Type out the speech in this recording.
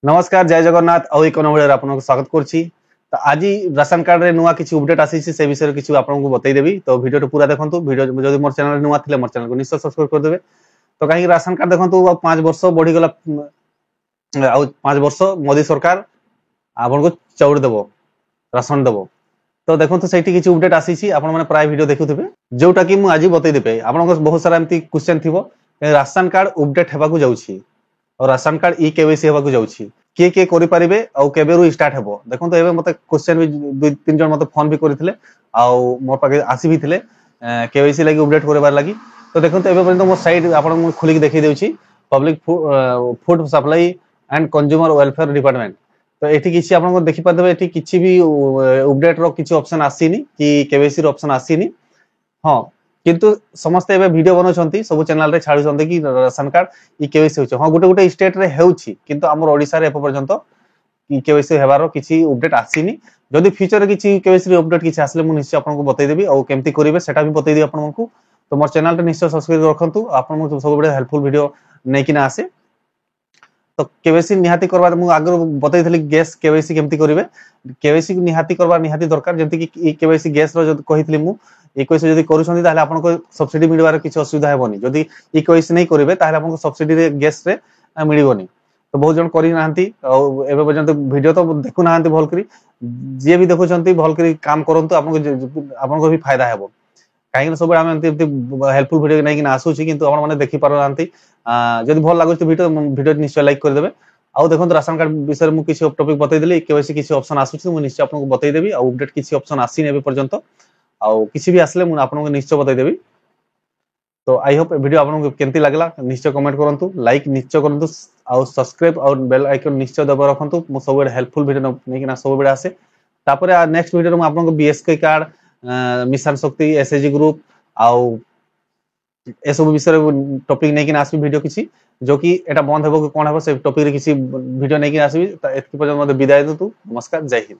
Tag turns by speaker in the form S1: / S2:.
S1: नमस्कार जय जगन्नाथ आउ एक आपको स्वागत करुच्ची। तो आज राशन कार्ड रे नुआ किसी अपडेट आसी से विषय किसी आपको बतईदेवी। तो वीडियो पूरा देखो। वीडियो जब मोर चैनल नुआ थे मोर चैनल को निश्चय सब्सक्राइब करदे। तो कहीं राशन कार्ड देखो 5 वर्ष बढ़ीगला 5 वर्ष मोदी सरकार आपन को चौड़ देव राशन देव। तो देखो तो सही किसी अपडेट आसी आपने प्राय वीडियो देखुथे जोटा कि आज बतईदेवे। आप बहुत सारा एमती क्वेश्चन थी राशन कार्ड अपडेट होगा जाऊँगी और राशन कार्ड ई केवाईसी होगा जाऊँगी किए किए करि परिबे आ केबेरु स्टार्ट हेबो। देखो तो एबे मते क्वेश्चन भी 2-3 जन मते फोन भी करथिले आ मोर पाके आसी भी थिले केवाईसी लागि अपडेट करबार लागि। तो देखो तो एबे पर्यंत मोर साइट आपन खोली के देखि देउची public food supply and consumer welfare department. तो एठी किछि आपन को देखि पादेबे एठी किछि भी अपडेट रो किछि ऑप्शन आसीनी कि केवाईसी रो ऑप्शन आसीनी। हां किंतु समस्त एबे वीडियो बनौछंती सब चैनल रे छाडुछंती कि राशन कार्ड ई केवाईसी होछ। हां गोटे गोटे स्टेट रे हेउची किंतु हमर ओडिसा रे एप पर्यंत ई केवाईसी हेबारो किछि अपडेट आसीनी। जदि फ्यूचर रे किछि केवाईसी रे अपडेट किछि आसले मु निश्चय आपन को बतै देबी और केमती करिवे सेटा भी बतै देबी आपन को। तो मोर चैनल रे निश्चय सब्सक्राइब रखंतु आपन को सब बडे हेल्पफुल वीडियो नै कि ना आसे। तो केवाईसी निहाती करबार मु आगर बतैथली गैस केवाईसी केमती करिवे। केवाईसी निहाती करबा निहाती दरकार जेमति कि ई केवाईसी गैस रो जद कहितली मु ई केवाईसी जदि करूछंती ताले आपन को सब्सिडी मिलबार किछि असुविधा हेबोनी। जदि ई केवाईसी नै करिवे ताले आपन को सब्सिडी रे गैस रे मिलिबोनी। तो बहुत जन करि नाहंती और एबे पर्यंत वीडियो तो देखु नाहंती भल करी जे भी देखुछंती भल करी काम करंतु आपन को भी फायदा हेबो। काहे सब आम हेल्पफुल वीडियो नहीं आसूची किंतु आप मैंने देखी पार ना। जदि भल लगुच तो वीडियो निश्चय लाइक करदे। आउ देखो राशन कार्ड विषय में किसी टॉपिक बतईदेली केवाईसी किसी ऑप्शन आसूची मुझे निश्चय आपको बतईदेवी। आ अपडेट किसी ऑप्शन आसीनी एबे पर्यंत आउ किसी भी आसले मुझे आपको निश्चय बतईदेवी। तो आई होप वीडियो आपको केमती लागला निश्चय कमेंट करंतु लाइक निश्चय करंतु आउ सब्सक्राइब और बेल आइकन निश्चय दबा रखंतु। मु सब हेल्पफुल वीडियो नहीं सब बड़े आसे। तापर नेक्स्ट वीडियो में आपको बीएसके कार्ड मिशन शक्ति एसएचजी ग्रुप आउ ए सब विषय टॉपिक नहीं कि आसबी वीडियो किसी जो कि एटा बंद हेबो कि कोन हेबो से टॉपिक रे किसी वीडियो नहीं कि आसबी। एतकी पर्यंत मते विदाय दतु। नमस्कार जय हिंद।